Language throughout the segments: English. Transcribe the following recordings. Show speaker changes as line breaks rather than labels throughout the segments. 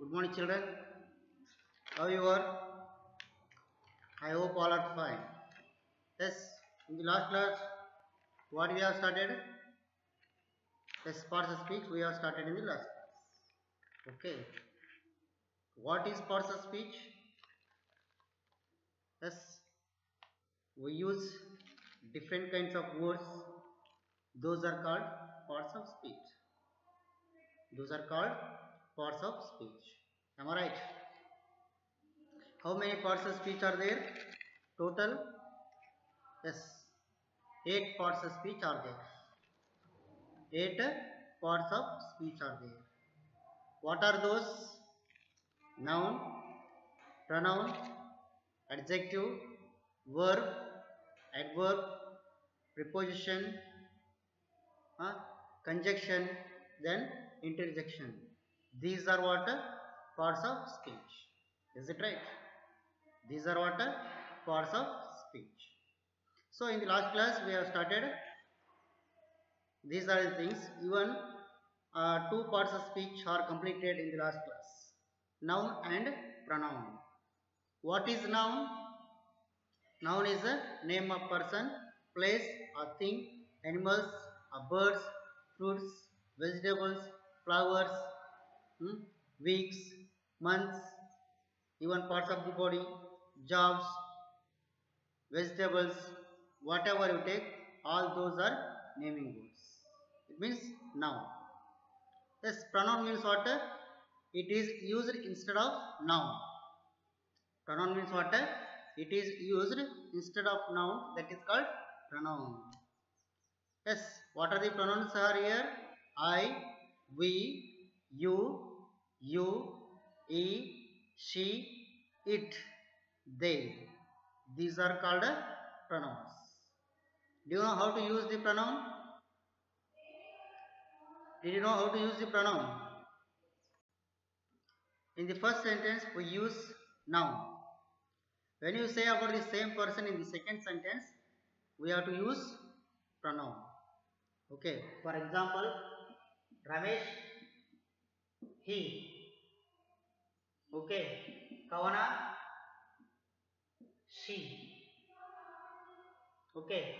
Good morning, children. How you are? I hope all are fine. Yes, in the last class, what we have started? Yes, parts of speech we have started in the last class. Okay. What is parts of speech? Yes, we use different kinds of words. Those are called parts of speech. Those are called parts of speech. Am I right? How many parts of speech are there? Total? Yes, 8 parts of speech are there. 8 parts of speech are there. What are those? Noun, pronoun, adjective, verb, adverb, preposition, conjunction, then interjection. These are what parts of speech. Is it right? These are what parts of speech. So in the last class we have started. These are the things. Even two parts of speech are completed in the last class. Noun and pronoun. What is noun? Noun is a name of person, place, or thing, animals, or birds, fruits, vegetables, flowers, weeks, months, even parts of the body, jobs, vegetables, whatever you take, all those are naming words. It means noun. Yes, pronoun means what? It is used instead of noun. Pronoun means what? It is used instead of noun, that is called pronoun. Yes, what are the pronouns are here? I, we, you, he, she, it, they. These are called pronouns. Do you know how to use the pronoun? Did you know how to use the pronoun? In the first sentence, we use noun. When you say about the same person in the second sentence, we have to use pronoun. Okay. For example, Ramesh, he. Okay. Kavana, she. Okay.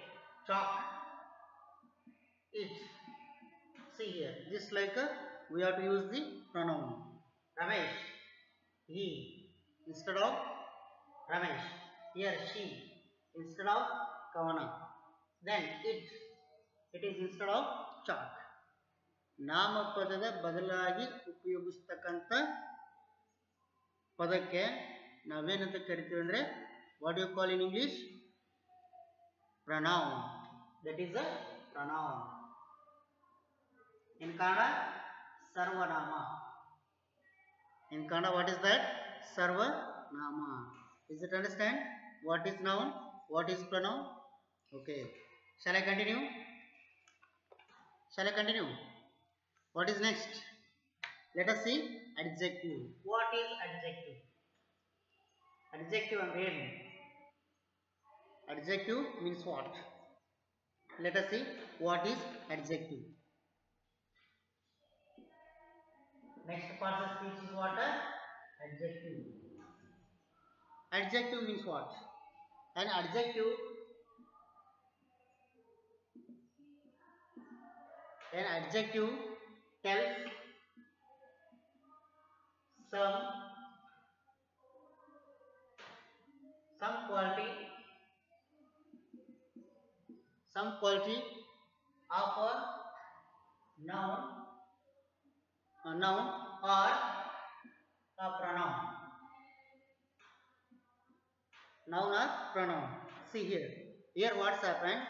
Chalk, it. See here. Just like we have to use the pronoun. Ramesh, he. Instead of Ramesh. Here she. Instead of Kavana. Then it. It is instead of chalk. ನಾಮಪದದ ಬದಲಾಗಿ ಉಪಯೋಗಿಸ್ತಕ್ಕಂಥ ಪದಕ್ಕೆ ನಾವೇನಂತ ಕರಿತೀವಿ ಅಂದರೆ what you call in English pronoun. That is a pronoun. In Kannada ಸರ್ವನಾಮ. In Kannada, what is that? Sarvanama. Is it understand? What is noun? What is pronoun? Okay. Shall I continue? Shall I continue? What is next? Let us see adjective. What is adjective? Adjective and name. Adjective means what? Let us see what is adjective. Next part of speech is what? Adjective. Adjective means what? An adjective tells some quality of a noun or a pronoun. Noun or pronoun. See here. Here what's happened?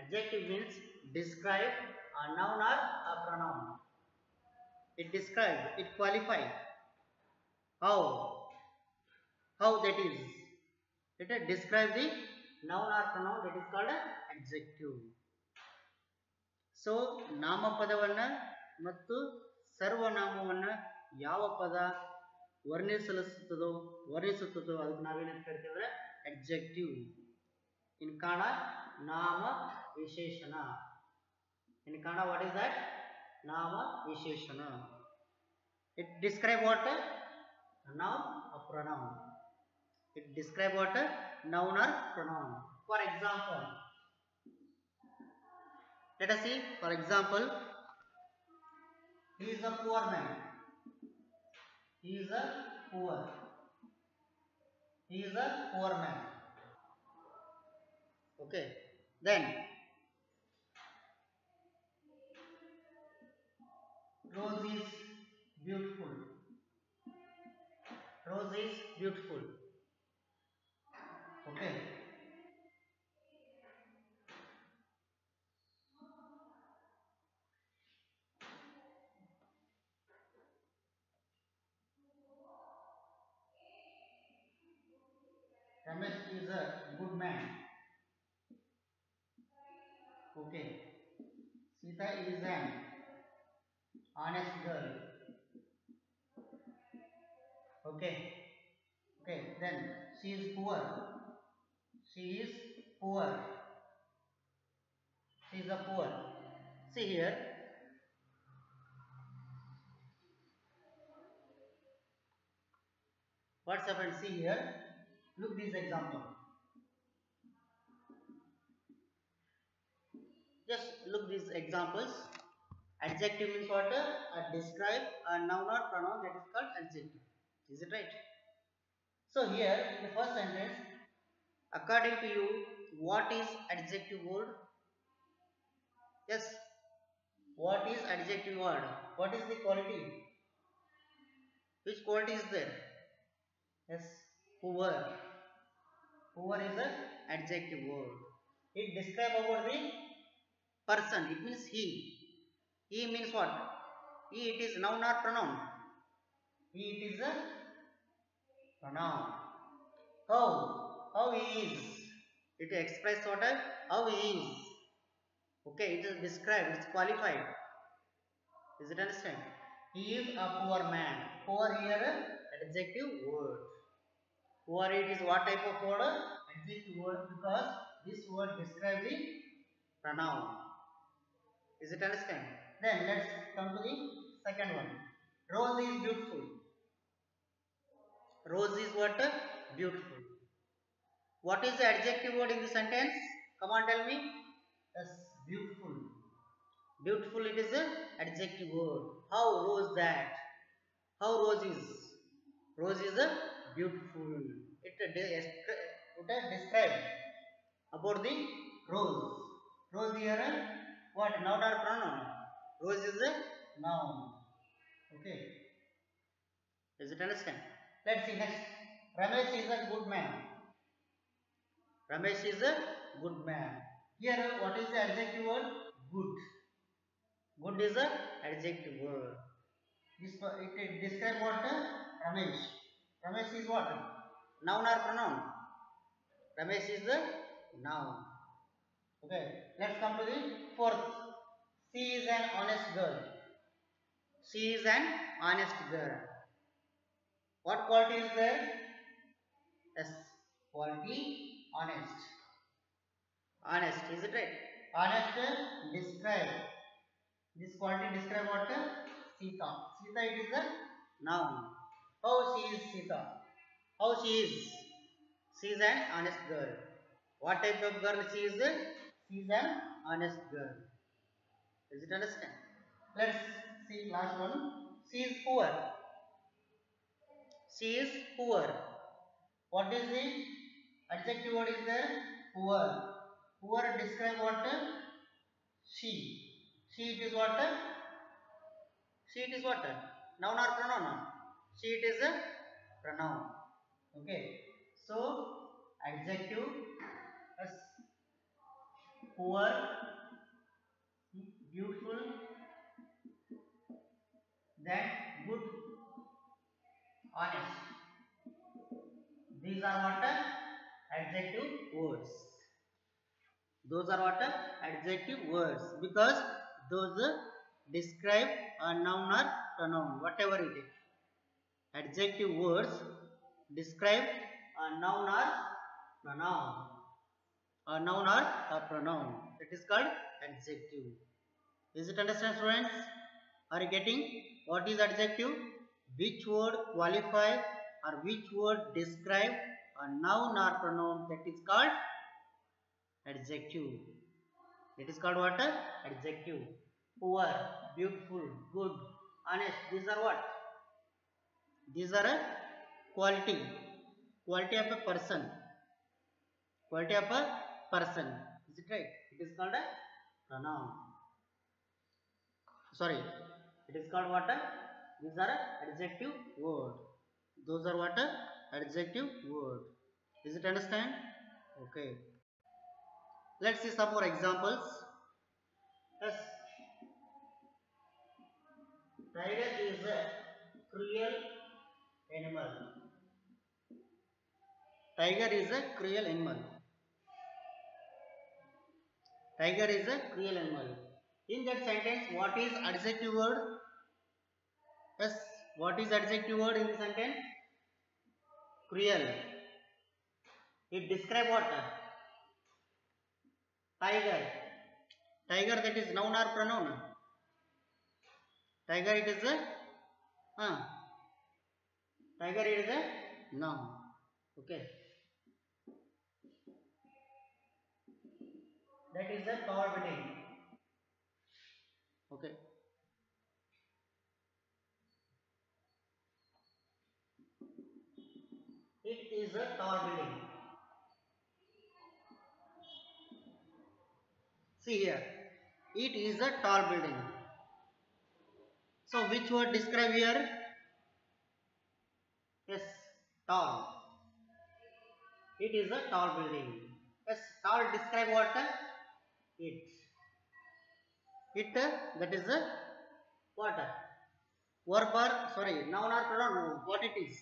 Adjective means describe a noun or a pronoun. It describes, it qualifies. How that is. It describes the noun or pronoun, that is called adjective. So ನಾಮಪದವನ್ನ ಮತ್ತು ಸರ್ವನಾಮವನ್ನ ಯಾವ ಪದ ವರ್ಣಿಸುತ್ತದೋ ಅದಕ್ಕೆ ನಾವೇನಂತ ಕರಿತೀವಿ adjective. In Kannada, nama visheshana. In Kannada, what is that? Nama visheshana. It describe what? A noun or pronoun. It describe what? Noun or pronoun. For example, let us see. For example, he is a poor man. He is a poor. He is a poor man. Okay. Then Rose is beautiful. Rose is beautiful. Okay. Ramesh is a good man. Okay. Sita is an honest girl. Okay. Okay. Then she is poor. She is poor. She is a poor. See here. What's happened? See here. Look this example. Just look these examples. Adjective means what? Describe a noun or pronoun, that is called adjective. Is it right? So here in the first sentence, according to you, what is adjective word? Yes. What is adjective word? What is the quality? Which quality is there? Yes. Poor. Poor is a adjective word. It describes about the person. It means he. He means what? He, it is noun or pronoun? He, it is a pronoun. How? How he is. It expresses what? How he is. Okay, it is described, it's qualified. Is it understand? He is a poor man. Poor here, adjective word. Poor, it is what type of word? Adjective word, because this word describes the pronoun. Is it understand? Then let's come to the second one. Rose is beautiful. Rose is what? Beautiful. What is the adjective word in the sentence? Come on, tell me. Yes, beautiful. Beautiful, it is a adjective word. How rose that? How rose is? Rose is a beautiful. It describe about the rose. Rose here, what? Noun or pronoun? Rose is a noun. Okay. Is it understand? Let's see next. Ramesh is a good man. Ramesh is a good man. Here, what is the adjective word? Good. Good is a adjective word. It describe what? Ramesh. Ramesh is what? Noun or pronoun? Ramesh is the noun. Okay. Let's come to the fourth. She is an honest girl. She is an honest girl. What quality is there? Yes. Quality honest. Honest. Is it right? Honest describe. This quality describe what? Sita. Sita, it is a noun. How she is Sita? How she is? She is an honest girl. What type of girl she is? She is an honest girl. Is it understand? Let's see last one. She is poor. She is poor. What is the adjective word is there? Poor. Poor describe what? She. She, it is what? She, it is what? Noun or pronoun? She, it is a pronoun. Okay. So adjective as poor, beautiful, then good, honest. These are what? Adjective words. Those are what? Adjective words, because those describe a noun or pronoun, whatever it is. Adjective words describe a noun or pronoun. A noun or a pronoun. It is called adjective. Is it understand, students? Are you getting what is adjective? which word qualify or which word describe a noun or pronoun, that is called adjective. It is called what? Adjective. Poor, beautiful, good, honest. These are what? These are a quality. Quality of a person. Quality of a person. Is it right? It is called a pronoun. Sorry. It is called what? These are adjective word. Those are what? Adjective word. Is it understand? Okay. Let's see some more examples. Yes. Tiger is a cruel animal. Tiger is a cruel animal. Tiger is a cruel animal. In that sentence, what is adjective word? Yes. What is adjective word in the sentence? Cruel. It describe what? Tiger. Tiger, that is noun or pronoun? Tiger, it is a tiger, it is a noun. Okay. That is a tall building. Okay. It is a tall building. See here. It is a tall building. So which word describe here? Yes, tall. It is a tall building. Yes, tall describe what? It. It, that is a what? Verb or sorry, noun or pronoun? What it is?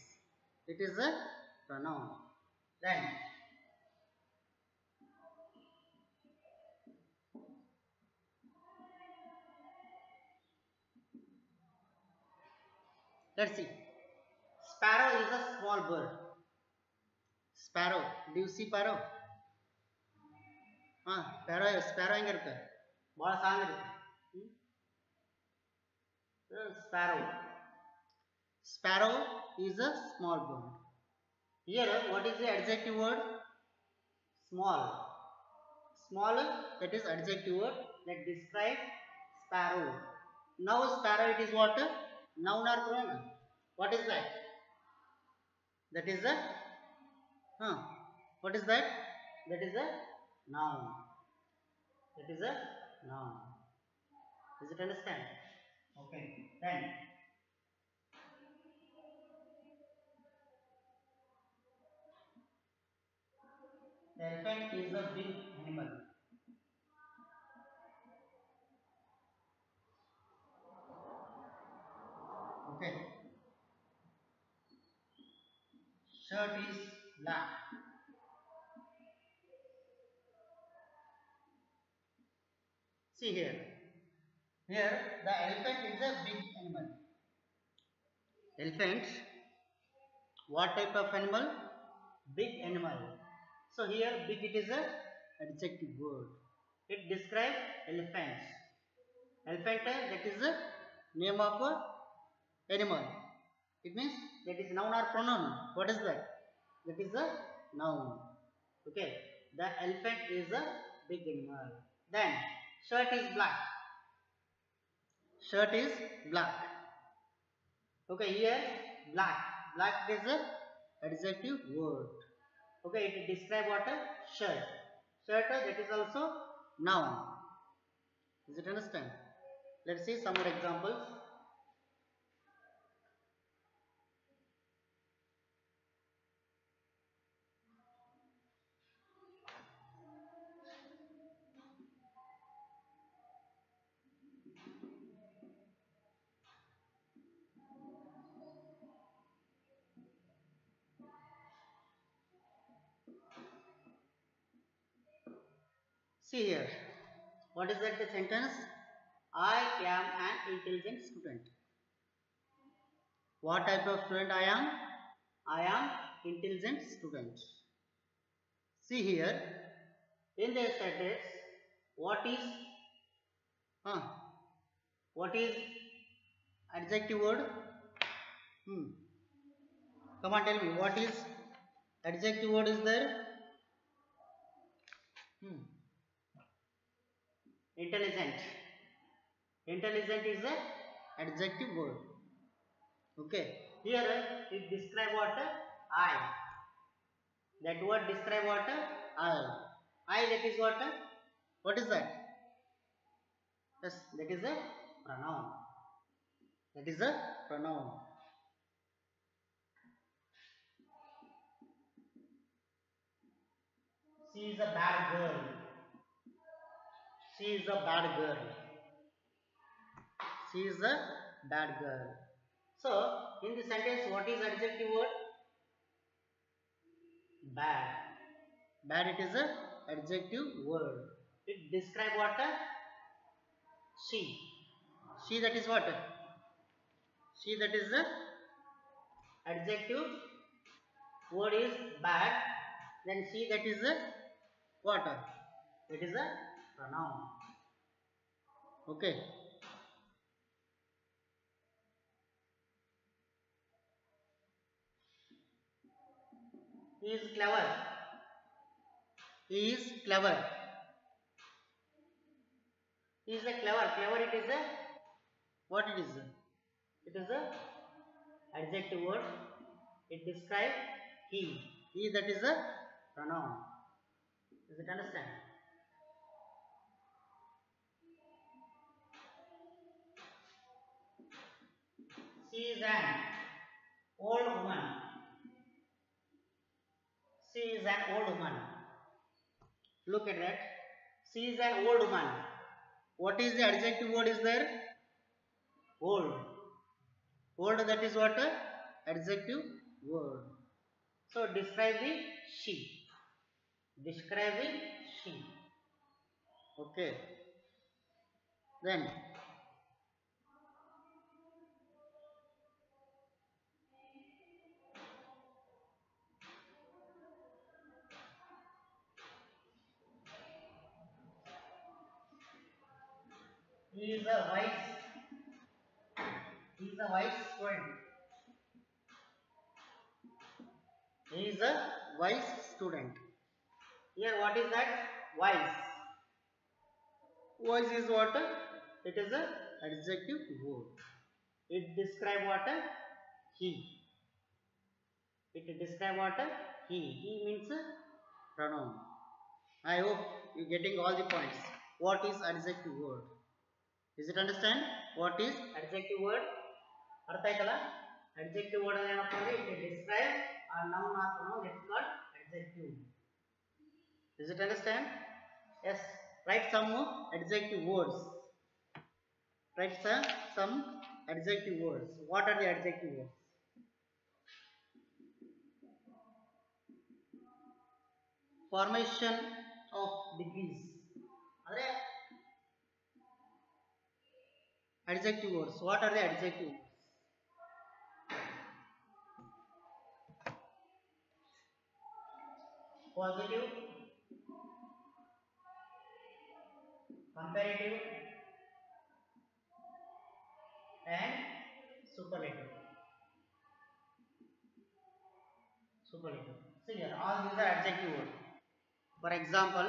It is a pronoun. Then let's see. Sparrow is a small bird. Sparrow. Do you see sparrow? Sparrow ಹೆಂಗ ಇರುತ್ತೆ? ಬಹಳ song ಇರುತ್ತೆ. Sparrow. Sparrow is a small bird. Here, what is the adjective word? Small. Small, that is adjective word that describe sparrow. Now sparrow, it is what? Noun or pronoun? What is that? That is a what is that? That is a noun. That is a noun. Does it understand? Okay. Then the elephant is a big animal. Okay. Shirt is black. See here. Here the elephant is a big animal. Elephant. What type of animal? Big animal. So here big, it is a adjective word. It describes elephants. Elephant, that is the name of a animal. It means that is noun or pronoun. What is that? That is a noun. Okay. The elephant is a big animal. Then shirt is black. Shirt is black. Okay, here black. Black is a adjective word. Okay, it describe what? A shirt. Shirt, that is also noun. Is it understand? Let's see some more examples. See here. What is that the sentence? I am an intelligent student. What type of student I am? I am intelligent student. See here. In the sentence, what is what is adjective word? Hmm. Come on, tell me what is adjective word is there? Hmm. Intelligent. Intelligent is a adjective word. Okay. Here it describe what? I. That word describe what? I. I, that is what? What is that? Yes, that is a pronoun. That is a pronoun. She is a bad girl. She is a bad girl. She is a bad girl. So, in the sentence, what is adjective word? Bad. Bad, it is a adjective word. It describe what? She. She, that is what? She, that is the adjective word is bad. Then she, that is a what? It is a pronoun. Okay. He is clever. He is clever. He is a clever. Clever, it is a what it is? It is a adjective word. It describes he. He, that is a pronoun. Does it understand? She is an old woman. She is an old woman. Look at that. She is an old woman. What is the adjective word is there? Old. Old, that is what? Adjective word. So describe the she. Describe the she. Okay. Then he is a wise. He is a wise student. He is a wise student. Here, what is that? Wise. Wise is what? It is a adjective word. It describe what? He. It describe what? He. He means a pronoun. I hope you getting all the points. What is adjective word? Is it understand? What is adjective word? ಅರ್ಥ ಆಯ್ತಲ್ಲ adjective word ಏನಪ್ಪ ಅಂದ್ರೆ it describe a noun or pronoun. It's called adjective. Does it understand? Yes. Write some adjective words. Write some adjective words. What are the adjective words? Formation of degrees. Are adjective words. What are the adjective words? Positive, comparative, and superlative. Superlative. See here, all these are adjective words. For example,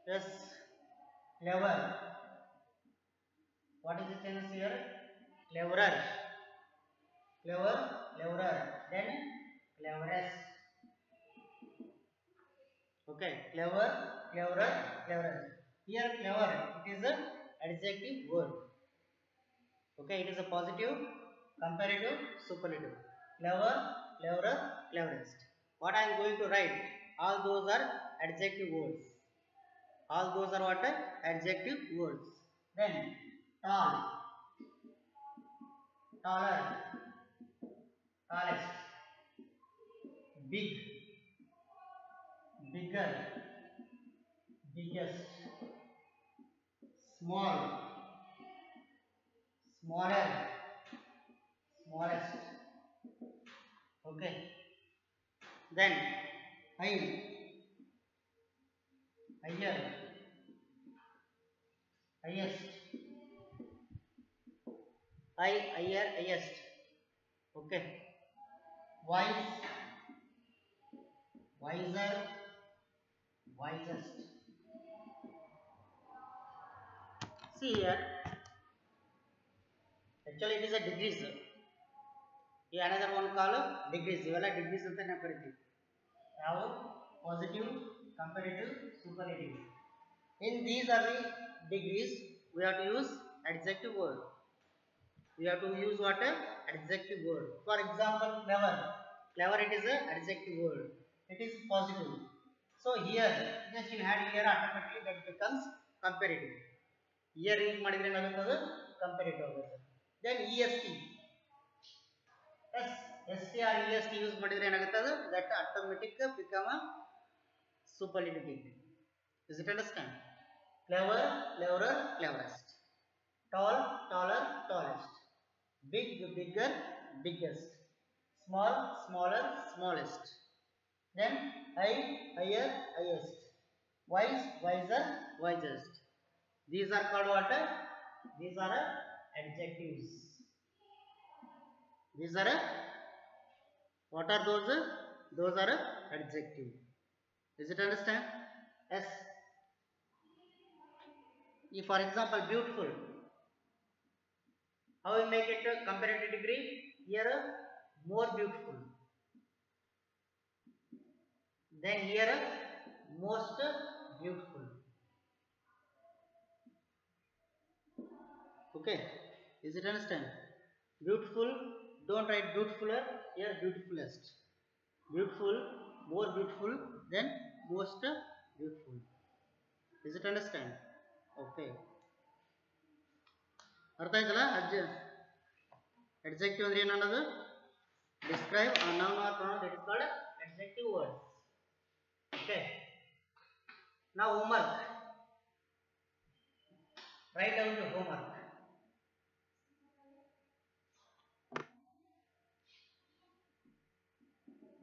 yes, clever. What is the sentence here? Cleverer. Clever, cleverer. Then cleverest. Okay, clever, cleverer, cleverest. Here, clever. It is an adjective word. Okay, it is a positive, comparative, superlative. Clever, cleverer, cleverest. What I am going to write? All those are adjective words. All those are what? Adjective words. Then tall, taller, tallest, big, bigger, biggest, small, smaller, smallest. Okay. Then high, higher, highest, higher, highest. Okay. Wise, wiser, wisest. See here, actually it is a degrees. Here another one column degrees. Ivala degrees anta na karithivi. Now positive, comparative, superlative. In these are the degrees, we have to use adjective word. We have to use what? Adjective word. For example, clever. Clever, it is a adjective word. It is positive. So here, just you had here, automatically that becomes comparative. Here use ಮಾಡಿದ್ರೆ ಏನಾಗುತ್ತದೆ comparative ಆಗುತ್ತೆ. Then est. St or est use ಮಾಡಿದ್ರೆ ಏನಾಗುತ್ತದೆ that automatic become a superlative. Is it understand? Clever, cleverer, cleverest. Tall, taller, tallest. Big, bigger, biggest. Small, smaller, smallest. Then high, higher, highest. Wise, wiser, wisest. These are called what? These are adjectives. These are what are those? Those are adjective. Is it understand? Yes. If for example beautiful, how we make it a comparative degree? Here more beautiful. Then here most beautiful. Okay, is it understand? Beautiful, don't write beautifuler, here beautifulest. Beautiful, more beautiful, then most beautiful. Is it understand? Okay. ಅರ್ಥ ಆಯ್ತಲ್ಲ? adjective ಅಂದ್ರೆ ಏನನ್ನೋದು? Describe a noun or pronoun, that is called adjective word. Okay. Now homework. Write down the homework.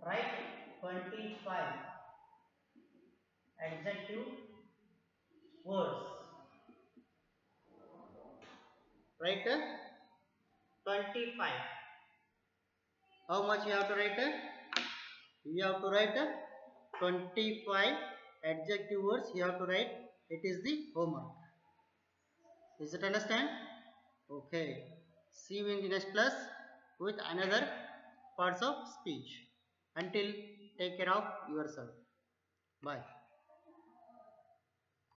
Write 25 adjective words. Write 25. How much you have to write? You have to write 25 adjective words. You have to write. It is the homework. Is it understand? Okay. See you in the next class with another parts of speech. Until, take care of yourself. Bye.